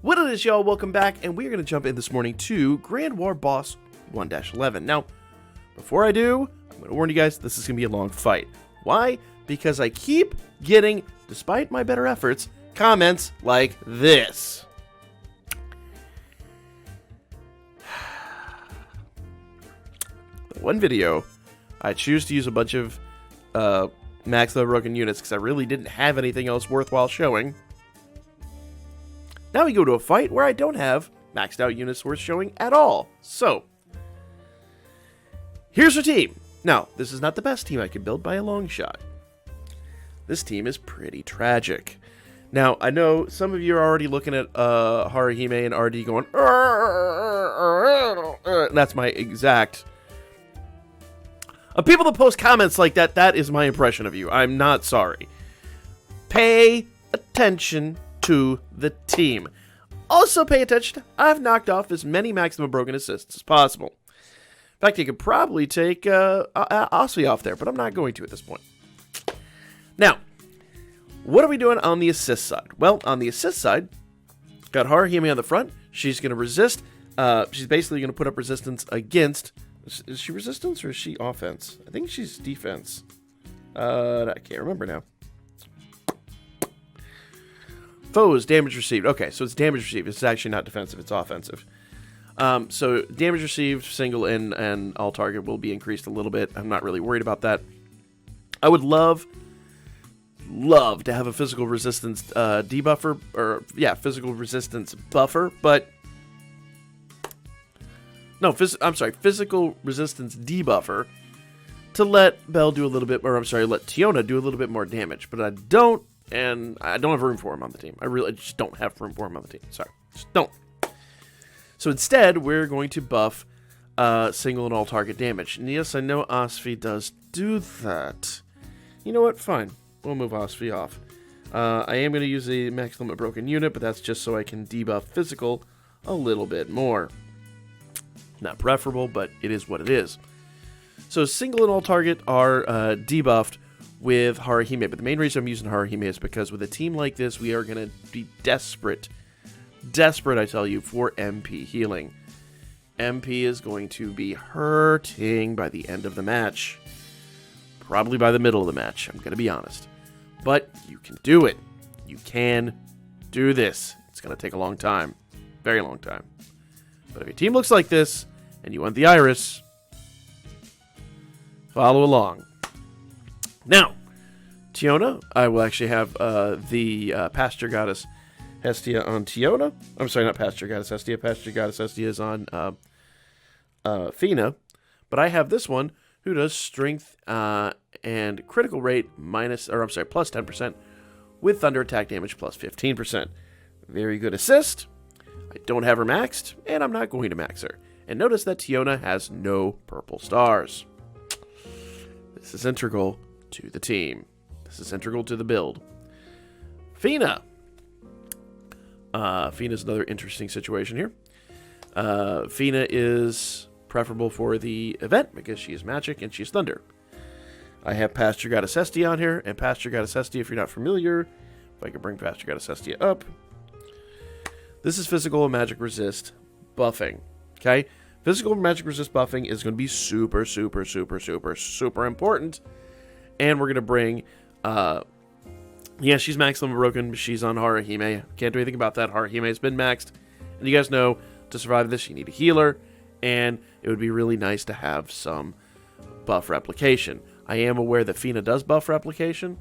What it is, y'all? Welcome back, and we're going to jump in this morning to Grand War Boss 1-11. Now, before I do, I'm going to warn you guys, this is going to be a long fight. Why? Because I keep getting, despite my better efforts, comments like this. One video, I choose to use a bunch of max level broken units because I really didn't have anything else worthwhile showing. Now we go to a fight where I don't have maxed out units worth showing at all. So, here's our team. Now, this is not the best team I could build by a long shot. This team is pretty tragic. Now, I know some of you are already looking at Haruhime and RD going, that's my exact... people that post comments like that, that is my impression of you. I'm not sorry. Pay attention to the team. Also pay attention, I've knocked off as many maximum broken assists as possible. In fact, you could probably take Osvi off there, but I'm not going to at this point. Now, what are we doing on the assist side? Well, on the assist side, got Haruhime on the front. She's going to resist. She's basically going to put up resistance against... Is she resistance or is she offense? I think she's defense. I can't remember now. Foes, damage received. Okay, so it's damage received. It's actually not defensive, it's offensive. So damage received, single and all target will be increased a little bit. I'm not really worried about that. I would love to have a physical resistance debuffer, or yeah, physical resistance buffer, but no, I'm sorry, physical resistance debuffer to let Belle do a little bit, or I'm sorry, let Tiona do a little bit more damage, but I don't have room for him on the team. I just don't have room for him on the team. Sorry, just don't. So instead, we're going to buff single and all target damage. And yes, I know Osvi does do that. You know what? Fine. We'll move Osvi off. I am going to use a max limit broken unit, but that's just so I can debuff physical a little bit more. Not preferable, but it is what it is. So single and all target are debuffed with Haruhime, but the main reason I'm using Haruhime is because with a team like this, we are going to be desperate, I tell you, for MP healing. MP is going to be hurting by the end of the match. Probably by the middle of the match, I'm going to be honest. But you can do it. You can do this. It's going to take a long time. Very long time. But if your team looks like this, and you want the Iris, follow along. Now, Tiona, I will actually have the Pasture Goddess Hestia on Tiona. I'm sorry, not Pasture Goddess Hestia. Pasture Goddess Hestia is on Fina. But I have this one who does strength and critical rate plus 10% with thunder attack damage plus 15%. Very good assist. I don't have her maxed, and I'm not going to max her. And notice that Tiona has no purple stars. This is integral to the team. This is integral to the build. Fina. Fina's another interesting situation here. Fina is preferable for the event because she is magic and she's thunder. I have Pasture Goddess Hestia on here, and Pasture Goddess Hestia, if you're not familiar, if I can bring Pasture Goddess Hestia up. This is physical and magic resist buffing. Okay? Physical and magic resist buffing is going to be super important. And we're going to bring, she's max limit broken. She's on Haruhime. Can't do anything about that. Haruhime has been maxed. And you guys know, to survive this, you need a healer. And it would be really nice to have some buff replication. I am aware that Fina does buff replication.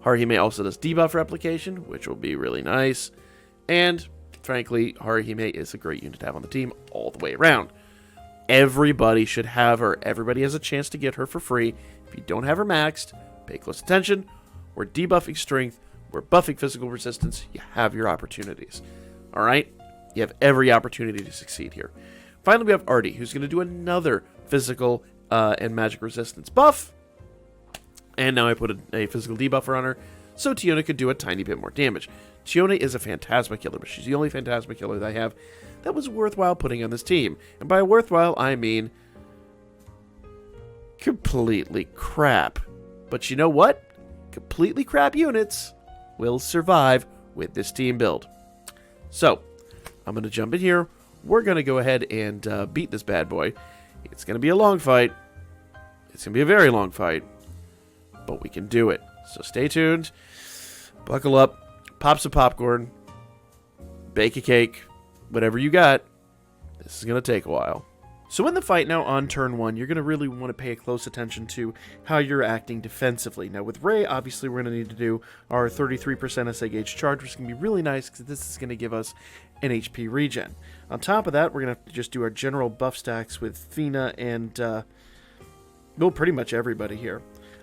Haruhime also does debuff replication, which will be really nice. And, frankly, Haruhime is a great unit to have on the team all the way around. Everybody should have her. Everybody has a chance to get her for free. If you don't have her maxed, pay close attention. We're debuffing strength. We're buffing physical resistance. You have your opportunities. Alright? You have every opportunity to succeed here. Finally, we have Artie, who's going to do another physical and magic resistance buff. And now I put a physical debuffer on her, so Tiona could do a tiny bit more damage. Tiona is a Phantasma killer, but she's the only Phantasma killer that I have that was worthwhile putting on this team. And by worthwhile, I mean completely crap. But you know what? Completely crap units will survive with this team build. So, I'm going to jump in here. We're going to go ahead and beat this bad boy. It's going to be a long fight. It's going to be a very long fight. But we can do it. So stay tuned. Buckle up. Pop some popcorn. Bake a cake. Whatever you got. This is going to take a while. So in the fight now on turn 1, you're going to really want to pay close attention to how you're acting defensively. Now with Ray, obviously we're going to need to do our 33% SA gauge charge, which is going to be really nice because this is going to give us an HP regen. On top of that, we're going to have to just do our general buff stacks with Fina and, well, pretty much everybody here.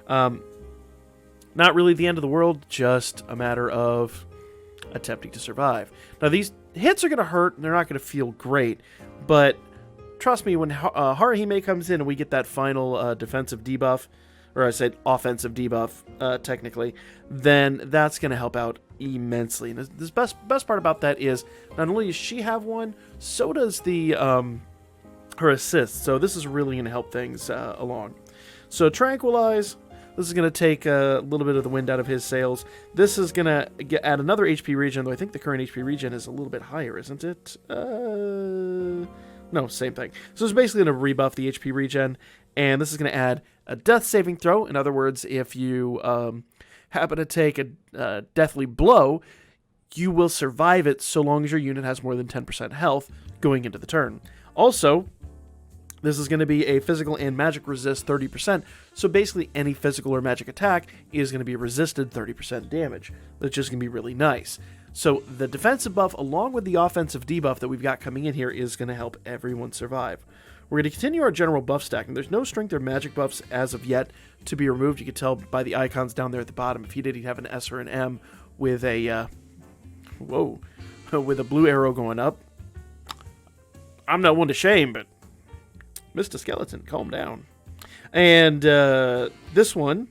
Not really the end of the world, just a matter of attempting to survive. Now these hits are going to hurt and they're not going to feel great, but trust me, when Haruhime comes in and we get that final defensive debuff, or I said offensive debuff, technically, then that's going to help out immensely. And the best part about that is not only does she have one, so does the her assist. So this is really going to help things along. So Tranquilize. This is going to take a little bit of the wind out of his sails. This is going to add another HP regen, though I think the current HP regen is a little bit higher, isn't it? No, same thing. So it's basically going to rebuff the HP regen, and this is going to add a death saving throw. In other words, if you happen to take a deathly blow, you will survive it so long as your unit has more than 10% health going into the turn. Also, this is going to be a physical and magic resist 30%, so basically any physical or magic attack is going to be resisted 30% damage. That's just going to be really nice. So the defensive buff along with the offensive debuff that we've got coming in here is going to help everyone survive. We're going to continue our general buff stack, and there's no strength or magic buffs as of yet to be removed. You can tell by the icons down there at the bottom. If he did, he'd have an S or an M with a, with a blue arrow going up. I'm not one to shame, but Mr. Skeleton, calm down. And this one,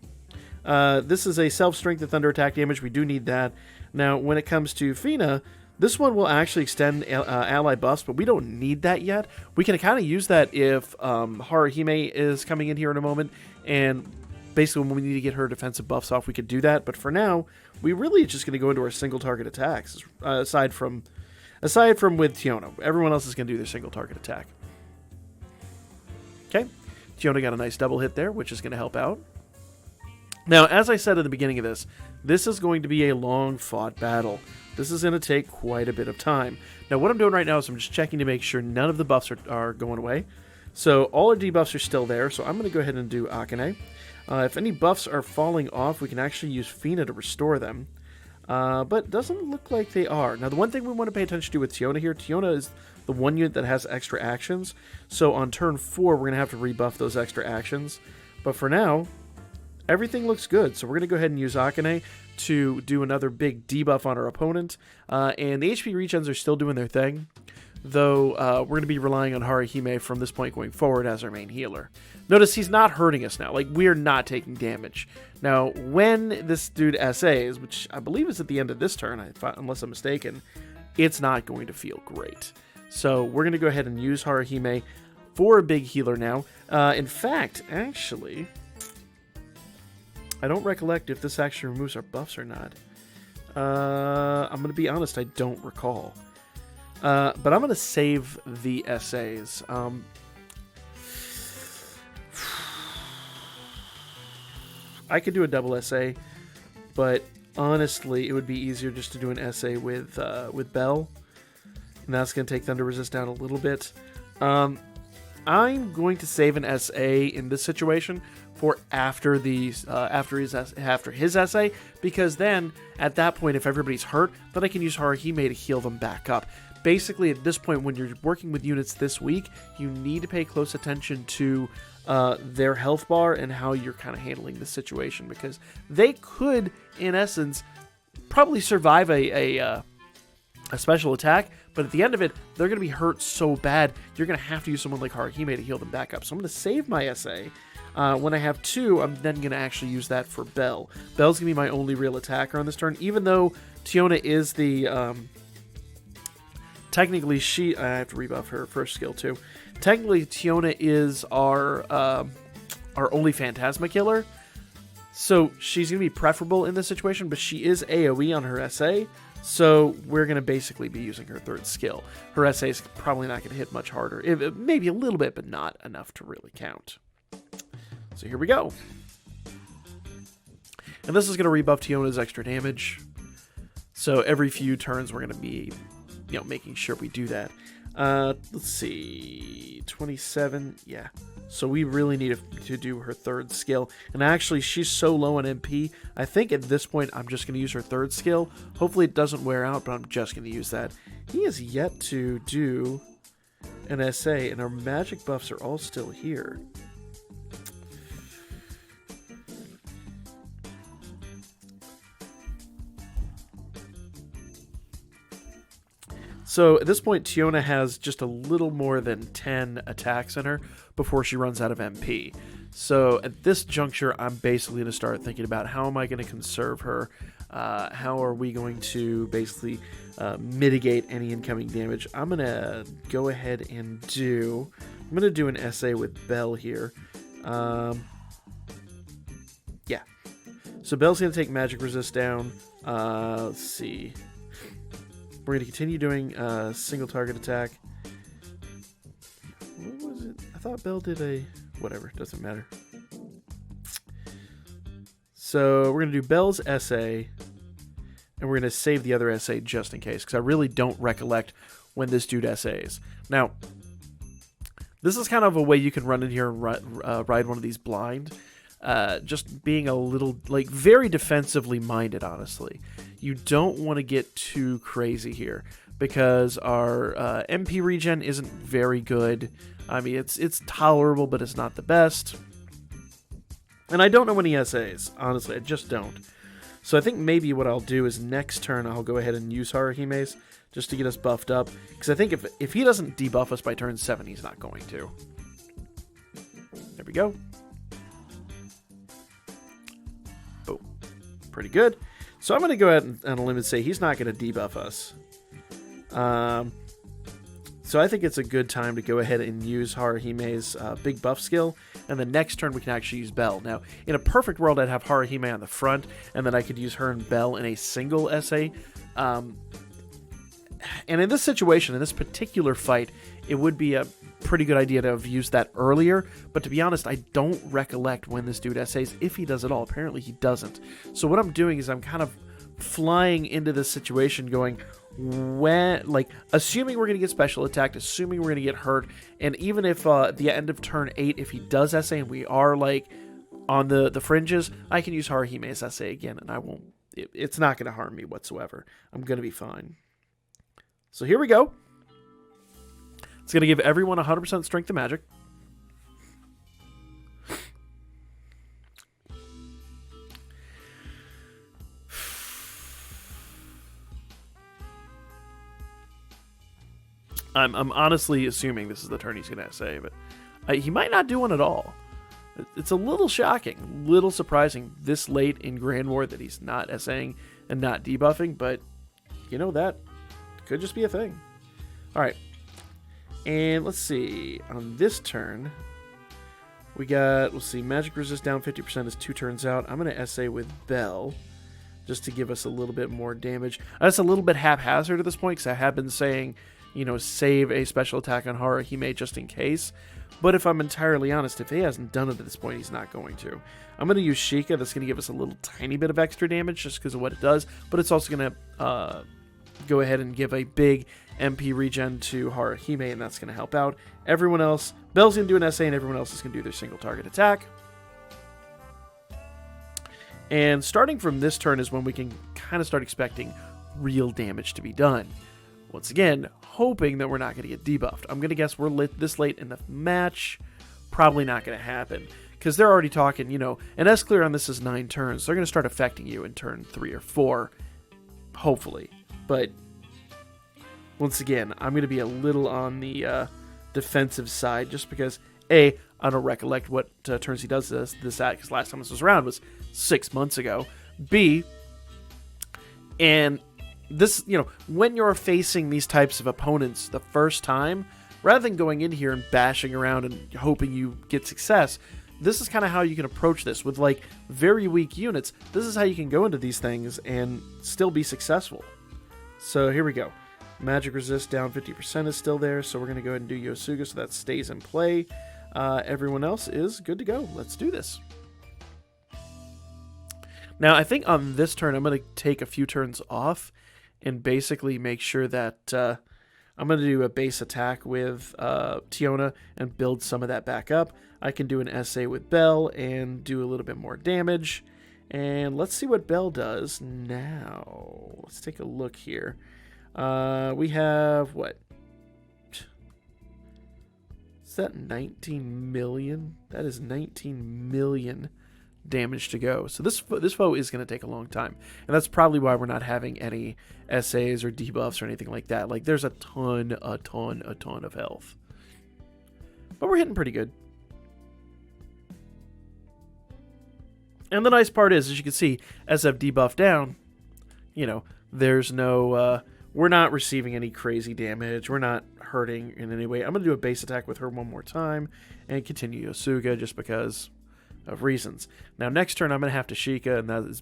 this is a self-strength and thunder attack damage. We do need that. Now, when it comes to Fina, this one will actually extend ally buffs, but we don't need that yet. We can kind of use that if Haruhime is coming in here in a moment, and basically when we need to get her defensive buffs off, we could do that. But for now, we really are just going to go into our single target attacks, aside from with Tiona. Everyone else is going to do their single target attack. Okay, Tiona got a nice double hit there, which is going to help out. Now, as I said at the beginning of this is going to be a long-fought battle. This is going to take quite a bit of time. Now, what I'm doing right now is I'm just checking to make sure none of the buffs are going away. So, all our debuffs are still there, so I'm going to go ahead and do Akane. If any buffs are falling off, we can actually use Fina to restore them. But it doesn't look like they are. Now, the one thing we want to pay attention to with Tiona here, Tiona is the one unit that has extra actions. So, on turn 4, we're going to have to rebuff those extra actions. But for now, everything looks good, so we're going to go ahead and use Akane to do another big debuff on our opponent. And the HP regens are still doing their thing, though we're going to be relying on Haruhime from this point going forward as our main healer. Notice he's not hurting us now. Like, we are not taking damage. Now, when this dude SAs, which I believe is at the end of this turn, unless I'm mistaken, it's not going to feel great. So we're going to go ahead and use Haruhime for a big healer now. In fact, actually, I don't recollect if this actually removes our buffs or not. I'm going to be honest, I don't recall. But I'm going to save the SAs. I could do a double SA, but honestly, it would be easier just to do an SA with Belle. And that's going to take Thunder Resist down a little bit. I'm going to save an SA in this situation for after his SA, because then at that point, if everybody's hurt, then I can use Haruhime to heal them back up. Basically, at this point, when you're working with units this week, you need to pay close attention to their health bar and how you're kind of handling the situation, because they could, in essence, probably survive a special attack, but at the end of it, they're going to be hurt so bad, you're going to have to use someone like Haruhime to heal them back up. So I'm going to save my SA. When I have 2, I'm then going to actually use that for Belle. Belle's going to be my only real attacker on this turn, even though Tiona is the... technically, I have to rebuff her first skill too. Technically, Tiona is our only Phantasma killer, so she's going to be preferable in this situation, but she is AoE on her SA, So we're going to basically be using her third skill. Her SA is probably not going to hit much harder. Maybe a little bit, but not enough to really count. So here we go. And this is going to rebuff Tiona's extra damage. So every few turns we're going to be, making sure we do that. Let's see, 27, yeah. So we really need to do her third skill. And actually, she's so low on MP, I think at this point I'm just going to use her third skill. Hopefully it doesn't wear out, but I'm just going to use that. He has yet to do an SA, and our magic buffs are all still here. So at this point, Tiona has just a little more than 10 attacks in her before she runs out of MP. So at this juncture, I'm basically going to start thinking about how am I going to conserve her? How are we going to basically mitigate any incoming damage? I'm going to go ahead and do an SA with Belle here. Yeah. So Belle's going to take magic resist down. Let's see. We're going to continue doing a single target attack. What was it? I thought Belle did a... Whatever, doesn't matter. So we're going to do Belle's SA, and we're going to save the other SA just in case, because I really don't recollect when this dude SAs. Now, this is kind of a way you can run in here and ride one of these blind. Just being a little, very defensively minded, honestly. You don't want to get too crazy here because our MP regen isn't very good. I mean, it's tolerable, but it's not the best. And I don't know when he SAs. Honestly, I just don't. So I think maybe what I'll do is next turn I'll go ahead and use Haruhime's just to get us buffed up. Because I think if he doesn't debuff us by turn 7, he's not going to. There we go. Boom. Pretty good. So I'm going to go ahead on a limb and say he's not going to debuff us. So I think it's a good time to go ahead and use Haruhime's big buff skill, and the next turn we can actually use Belle. Now, in a perfect world, I'd have Haruhime on the front, and then I could use her and Belle in a single SA. And in this situation, in this particular fight, it would be a pretty good idea to have used that earlier, but to be honest, I don't recollect when this dude SAs, if he does at all. Apparently he doesn't. So what I'm doing is I'm kind of flying into this situation going, assuming we're going to get special attacked, assuming we're going to get hurt, and even if at the end of turn 8, if he does SA and we are on the fringes, I can use Haruhime's SA again, and I won't, it's not going to harm me whatsoever. I'm going to be fine. So here we go. It's going to give everyone 100% strength to magic. I'm honestly assuming this is the turn he's going to SA, but he might not do one at all. It's a little shocking, little surprising this late in Grand War that he's not SAing and not debuffing, but that could just be a thing. All right. And let's see, on this turn, we got, let's see, magic resist down 50% is 2 turns out. I'm going to SA with Belle, just to give us a little bit more damage. That's a little bit haphazard at this point, because I have been saying, save a special attack on Haruhime just in case. But if I'm entirely honest, if he hasn't done it at this point, he's not going to. I'm going to use Sheikah. That's going to give us a little tiny bit of extra damage just because of what it does, but it's also going to go ahead and give a big MP regen to Haruhime, and that's going to help out. Everyone else, Belle's going to do an SA, and everyone else is going to do their single target attack. And starting from this turn is when we can kind of start expecting real damage to be done. Once again, hoping that we're not going to get debuffed. I'm going to guess we're this late in the match. Probably not going to happen. Because they're already talking, an S-clear on this is 9 turns. They're going to start affecting you in turn 3 or 4. Hopefully. But once again, I'm going to be a little on the defensive side just because, A, I don't recollect what turns he does this at, because last time this was around was 6 months ago. B, and this, when you're facing these types of opponents the first time, rather than going in here and bashing around and hoping you get success, this is kind of how you can approach this with very weak units. This is how you can go into these things and still be successful. So here we go. Magic resist down 50% is still there, so we're going to go ahead and do Yosuga so that stays in play. Everyone else is good to go. Let's do this. Now, I think on this turn, I'm going to take a few turns off and basically make sure that I'm going to do a base attack with Tiona and build some of that back up. I can do an SA with Belle and do a little bit more damage. And let's see what Belle does now. Let's take a look here. We have, what? Is that 19 million? That is 19 million damage to go. So this foe is going to take a long time. And that's probably why we're not having any SAs or debuffs or anything like that. Like, there's a ton of health. But we're hitting pretty good. And the nice part is, as you can see, as I've debuffed down, you know, there's no... we're not receiving any crazy damage. We're not hurting in any way. I'm going to do a base attack with her one more time and continue Yosuga just because of reasons. Now, next turn, I'm going to have to Sheikah, and that is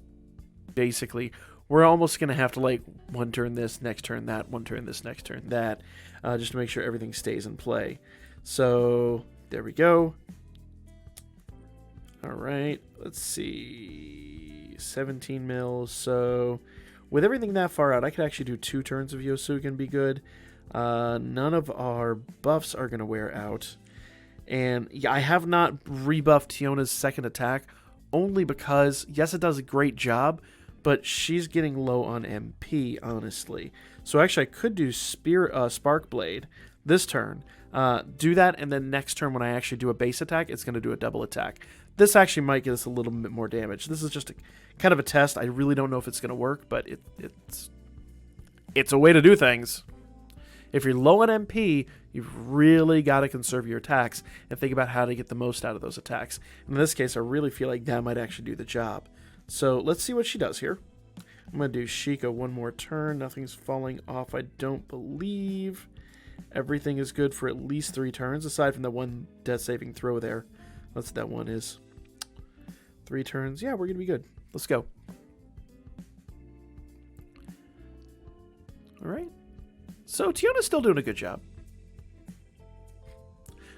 basically... We're almost going to have to, like, one turn this, next turn that, one turn this, next turn that, just to make sure everything stays in play. So, there we go. All right, let's see. 17 mils, so... With everything that far out, I could actually do 2 turns of Yosuga and be good. None of our buffs are going to wear out. And yeah, I have not rebuffed Tiona's second attack, only because, yes, it does a great job, but she's getting low on MP, honestly. So actually, I could do Spark Blade this turn. Do that, and then next turn when I actually do a base attack, it's going to do a double attack. This actually might get us a little bit more damage. This is just kind of a test. I really don't know if it's going to work, but it's a way to do things. If you're low on MP, you've really got to conserve your attacks and think about how to get the most out of those attacks. In this case, I really feel like that might actually do the job. So let's see what she does here. I'm going to do Sheikah one more turn. Nothing's falling off, I don't believe. Everything is good for at least 3 turns, aside from the one death saving throw there. That's what that one is. 3 turns. Yeah, we're going to be good. Let's go. All right. So Tiona's still doing a good job.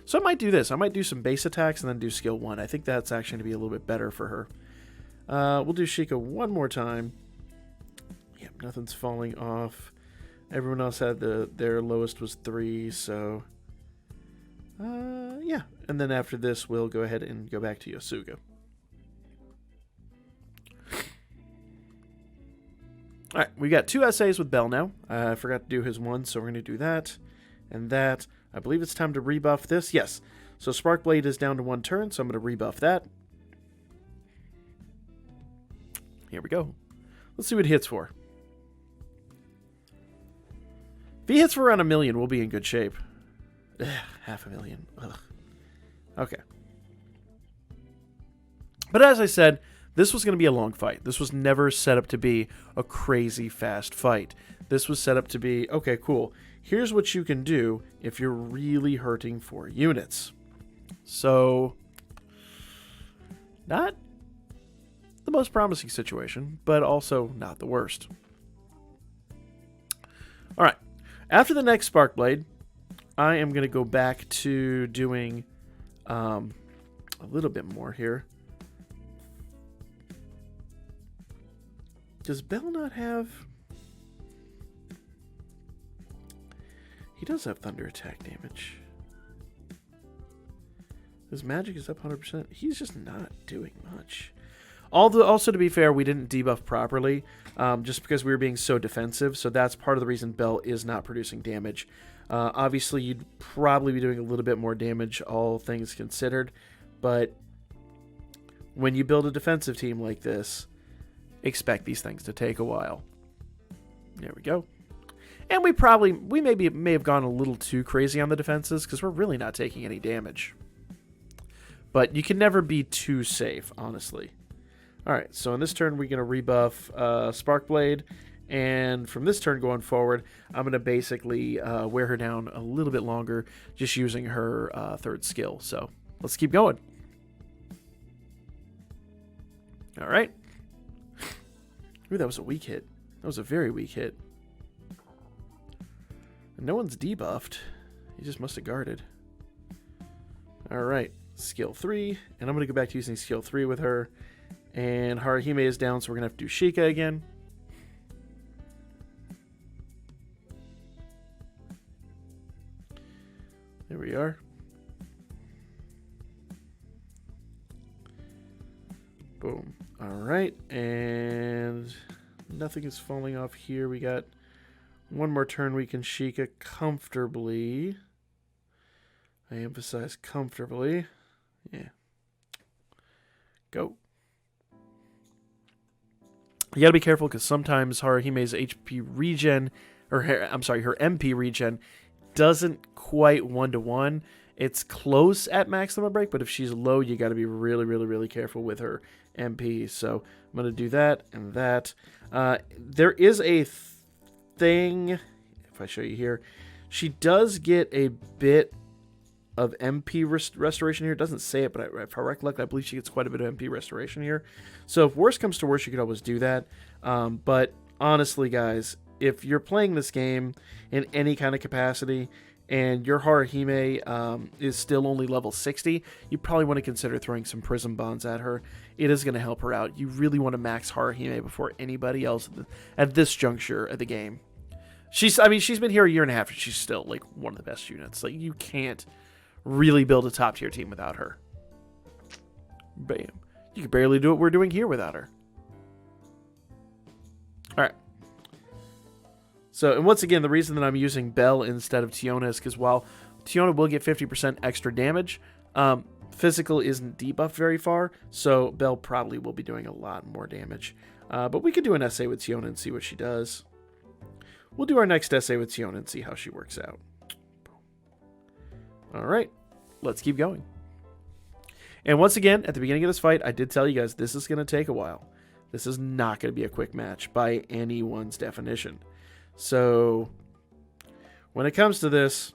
So I might do this. I might do some base attacks and then do skill 1. I think that's actually going to be a little bit better for her. We'll do Sheikah one more time. Yep, nothing's falling off. Everyone else had their lowest was 3, so... yeah. And then after this, we'll go ahead and go back to Yosuga. Alright, we got 2 SAs with Belle now. I forgot to do his one, so we're going to do that and that. I believe it's time to rebuff this. Yes. So Spark Blade is down to 1 turn, so I'm going to rebuff that. Here we go. Let's see what he hits for. If he hits for around 1 million, we'll be in good shape. Ugh, 500,000. Ugh. Okay. But as I said, this was going to be a long fight. This was never set up to be a crazy fast fight. This was set up to be, okay, cool. Here's what you can do if you're really hurting for units. So, not the most promising situation, but also not the worst. All right. After the next Spark Blade, I am going to go back to doing a little bit more here. Does Belle not have... He does have thunder attack damage. His magic is up 100%. He's just not doing much. Also, to be fair, we didn't debuff properly, just because we were being so defensive. So that's part of the reason Belle is not producing damage. Obviously, you'd probably be doing a little bit more damage, all things considered. But when you build a defensive team like this, expect these things to take a while. There we go. And we may have gone a little too crazy on the defenses, because we're really not taking any damage. But you can never be too safe, honestly. Alright, so in this turn, we're going to rebuff Spark Blade. And from this turn going forward, I'm going to basically wear her down a little bit longer, just using her third skill. So let's keep going. Alright. Ooh, that was a weak hit. That was a very weak hit. And no one's debuffed. He just must have guarded. Alright, skill 3. And I'm going to go back to using skill 3 with her. And Haruhime is down, so we're going to have to do Sheikah again. There we are. Boom. Alright, and nothing is falling off here. We got one more turn we can Sheikah comfortably. I emphasize comfortably. Yeah. Go. You gotta be careful because sometimes Haruhime's HP regen, or I'm sorry, her MP regen doesn't quite 1-to-1. It's close at maximum break, but if she's low, you gotta be really, really, really careful with her MP. So I'm gonna do that and that. There is a thing, if I show you here, she does get a bit of MP restoration here. It doesn't say it, but if I recollect, I believe she gets quite a bit of MP restoration here. So if worst comes to worst, you could always do that. But honestly, guys, if you're playing this game in any kind of capacity and your Haruhime is still only level 60, you probably want to consider throwing some Prism Bonds at her. It is going to help her out. You really want to max Haruhime before anybody else at this juncture of the game. She's been here a year and a half, and she's still like one of the best units. Like, you can't really build a top tier team without her. Bam. You can barely do what we're doing here without her. Alright. So, and once again, the reason that I'm using Belle instead of Tiona is because while Tiona will get 50% extra damage, physical isn't debuffed very far, so Belle probably will be doing a lot more damage. But we could do an essay with Tiona and see what she does. We'll do our next essay with Tiona and see how she works out. Alright, let's keep going. And once again, at the beginning of this fight, I did tell you guys this is going to take a while. This is not going to be a quick match by anyone's definition. So, when it comes to this,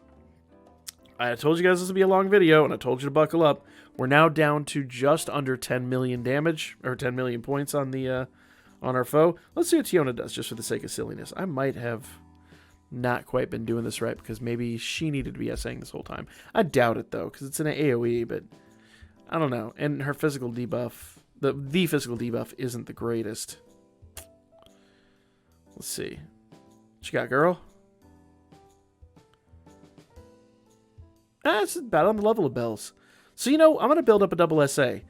I told you guys this would be a long video, and I told you to buckle up. We're now down to just under 10 million damage, or 10 million points on the on our foe. Let's see what Tiona does, just for the sake of silliness. I might have not quite been doing this right, because maybe she needed to be essaying this whole time. I doubt it, though, because it's an AoE, but I don't know. And her physical debuff, the physical debuff isn't the greatest. Let's see. What you got, girl? It's about on the level of Belle's. So, you know, I'm going to build up a double SA.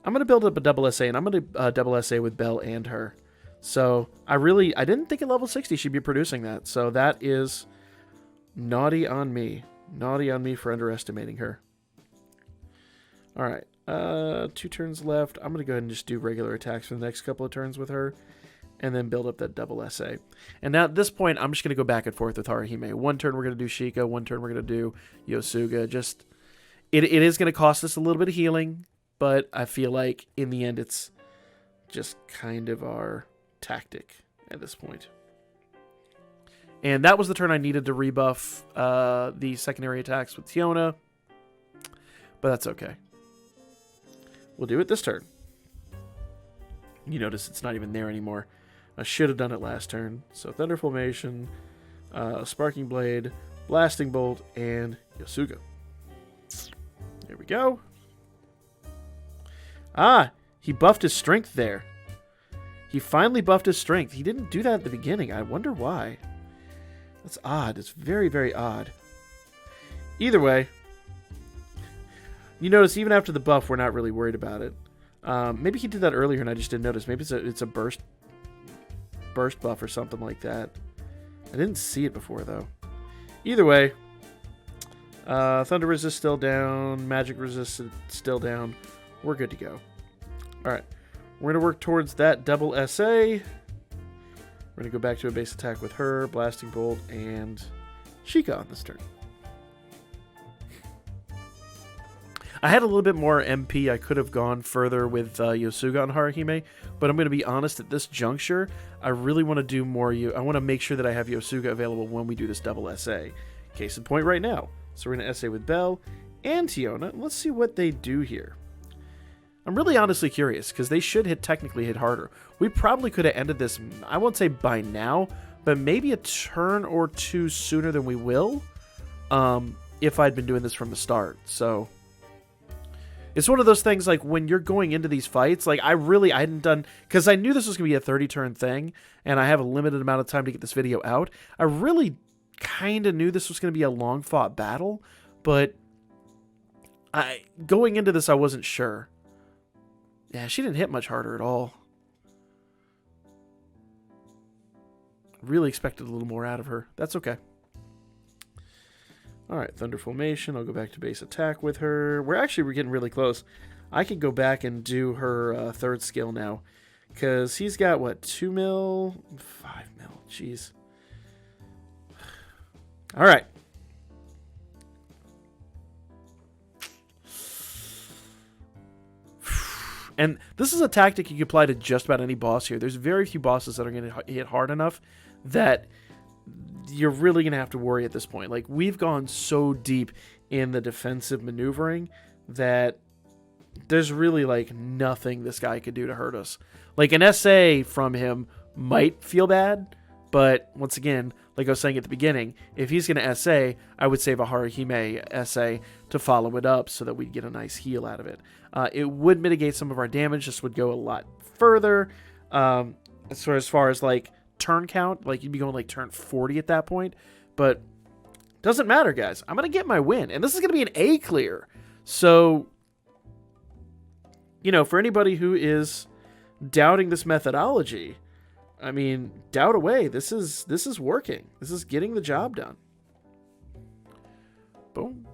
I'm going to build up a double SA, and I'm going to double SA with Belle and her. So, I didn't think at level 60 she'd be producing that. So, that is naughty on me. Naughty on me for underestimating her. Alright, 2 turns left. I'm going to go ahead and just do regular attacks for the next couple of turns with her. And then build up that double SA. And now at this point, I'm just going to go back and forth with Haruhime. One turn we're going to do Sheikah, one turn we're going to do Yosuga. Just, it is going to cost us a little bit of healing, but I feel like in the end it's just kind of our tactic at this point. And that was the turn I needed to rebuff the secondary attacks with Tiona, but that's okay. We'll do it this turn. You notice it's not even there anymore. I should have done it last turn. So Thunder Formation, Sparking Blade, Blasting Bolt, and Yosuga. There we go. Ah, he buffed his strength there. He finally buffed his strength. He didn't do that at the beginning. I wonder why. That's odd. It's very, very odd. Either way, you notice even after the buff, we're not really worried about it. Maybe he did that earlier and I just didn't notice. Maybe it's a burst buff or something like that. I didn't see it before, though. Either way, Thunder Resist still down. Magic Resist still down. We're good to go. Alright. We're going to work towards that double SA. We're going to go back to a base attack with her, Blasting Bolt, and Sheikah on this turn. I had a little bit more MP. I could have gone further with Yosuga on Haruhime, but I'm going to be honest, at this juncture, I really want to do more. I want to make sure that I have Yosuga available when we do this double SA. Case in point right now. So we're going to SA with Belle and Tiona. Let's see what they do here. I'm really honestly curious, because they should technically hit harder. We probably could have ended this, I won't say by now, but maybe a turn or two sooner than we will if I'd been doing this from the start. So it's one of those things, like, when you're going into these fights, like, I hadn't done, because I knew this was going to be a 30-turn thing, and I have a limited amount of time to get this video out. I really kind of knew this was going to be a long-fought battle, but going into this, I wasn't sure. Yeah, she didn't hit much harder at all. Really expected a little more out of her. That's okay. Alright, Thunder Formation. I'll go back to base attack with her. We're getting really close. I could go back and do her third skill now. Because he's got, what, 2 mil? 5 mil. Jeez. Alright. And this is a tactic you can apply to just about any boss here. There's very few bosses that are going to hit hard enough that you're really going to have to worry at this point. Like, we've gone so deep in the defensive maneuvering that there's really, like, nothing this guy could do to hurt us. Like, an SA from him might feel bad, but once again, like I was saying at the beginning, if he's going to SA, I would save a Haruhime SA to follow it up so that we'd get a nice heal out of it. It would mitigate some of our damage. This would go a lot further. As far as, like, turn count, like, you'd be going, like, turn 40 at that point. But doesn't matter, guys. I'm going to get my win. And this is going to be an A clear. So, you know, for anybody who is doubting this methodology, I mean, doubt away. This is working. This is getting the job done. Boom.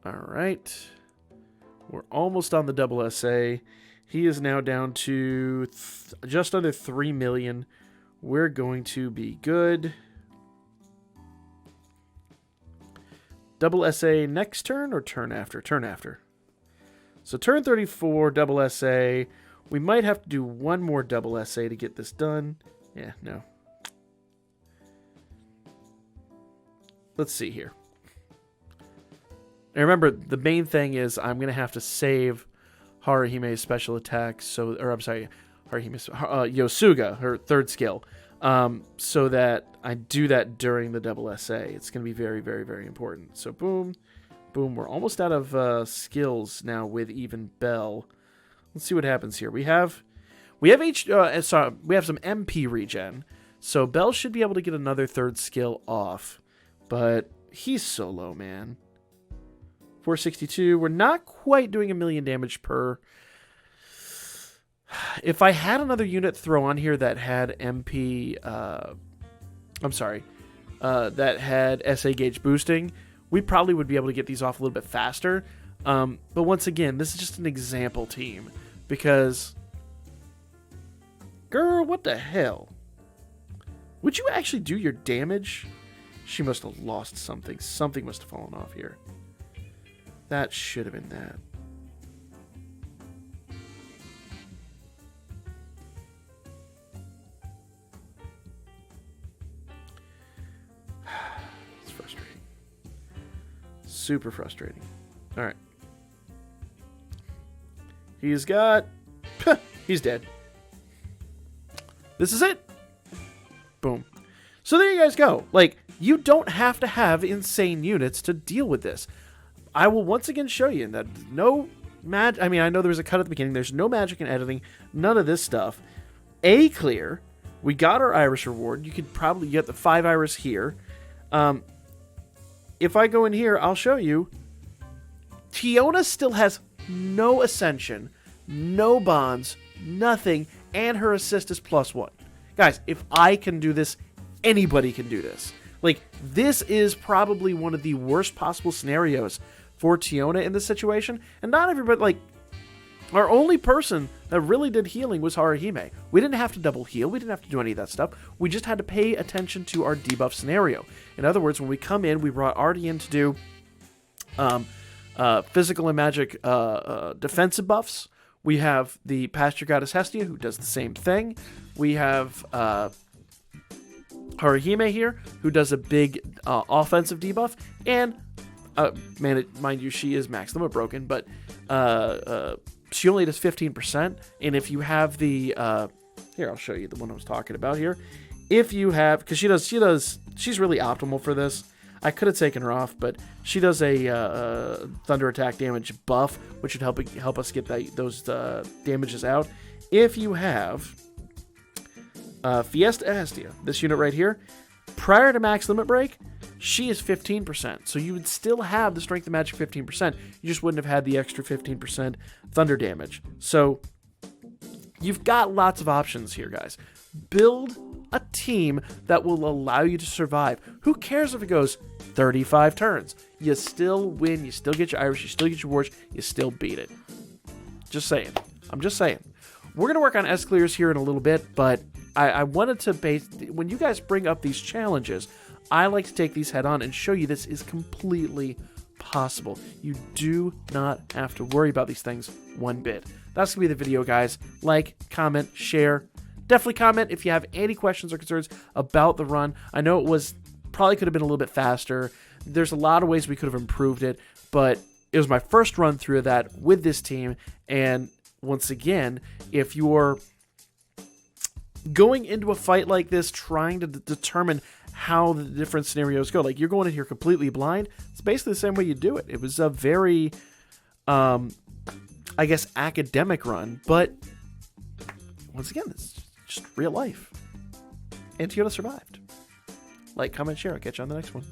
All right. We're almost on the double SA. He is now down to just under 3 million. We're going to be good. Double SA next turn or turn after? Turn after. So turn 34, double SA. We might have to do one more double SA to get this done. Yeah, no. Let's see here. And remember, the main thing is I'm going to have to save Haruhime's special attack, Yosuga, her third skill, so that I do that during the double SA. It's going to be very, very, very important. So boom, boom. We're almost out of skills now with even Bell. Let's see what happens here. We have some MP regen, so Bell should be able to get another third skill off, but he's so low, man. 462. We're not quite doing 1 million damage per. If I had another unit throw on here that had MP, that had SA gauge boosting, we probably would be able to get these off a little bit faster. But once again, this is just an example team because, girl, what the hell? Would you actually do your damage? She must have lost something. Something must have fallen off here. That should have been that. It's frustrating. Super frustrating. All right. He's got... He's dead. This is it. Boom. So there you guys go. Like, you don't have to have insane units to deal with this. I will once again show you that no magic. I mean, I know there was a cut at the beginning. There's no magic in editing. None of this stuff. A clear. We got our Iris reward. You could probably get the 5 Iris here. If I go in here, I'll show you. Tiona still has no ascension, no bonds, nothing, and her assist is +1. Guys, if I can do this, anybody can do this. Like, this is probably one of the worst possible scenarios for Tiona in this situation. And not everybody, like, our only person that really did healing was Haruhime. We didn't have to double heal. We didn't have to do any of that stuff. We just had to pay attention to our debuff scenario. In other words, when we come in, we brought Artie in to do physical and magic defensive buffs. We have the Pasture Goddess Hestia, who does the same thing. We have Haruhime here, who does a big offensive debuff. And, mind you, she is max limit broken, but she only does 15%. And if you have the, here, I'll show you the one I was talking about here. If you have, because she's really optimal for this. I could have taken her off, but she does a thunder attack damage buff, which would help us get those damages out. If you have Fiesta Hestia, this unit right here, prior to max limit break, she is 15%. So you would still have the strength of magic 15%. You just wouldn't have had the extra 15% thunder damage. So you've got lots of options here, guys. Build a team that will allow you to survive. Who cares if it goes 35 turns? You still win. You still get your Irish. You still get your Warsh. You still beat it. Just saying. I'm just saying. We're going to work on S-clears here in a little bit, but I wanted to base... When you guys bring up these challenges, I like to take these head on and show you this is completely possible. You do not have to worry about these things one bit. That's going to be the video, guys. Like, comment, share. Definitely comment if you have any questions or concerns about the run. I know it was probably could have been a little bit faster. There's a lot of ways we could have improved it, but it was my first run through that with this team. And once again, if you're going into a fight like this, trying to determine how the different scenarios go, like you're going in here completely blind, it's basically the same way you do it. It was a very, I guess, academic run, but once again, it's just real life. And Tiona survived. Like, comment, share. I'll catch you on the next one.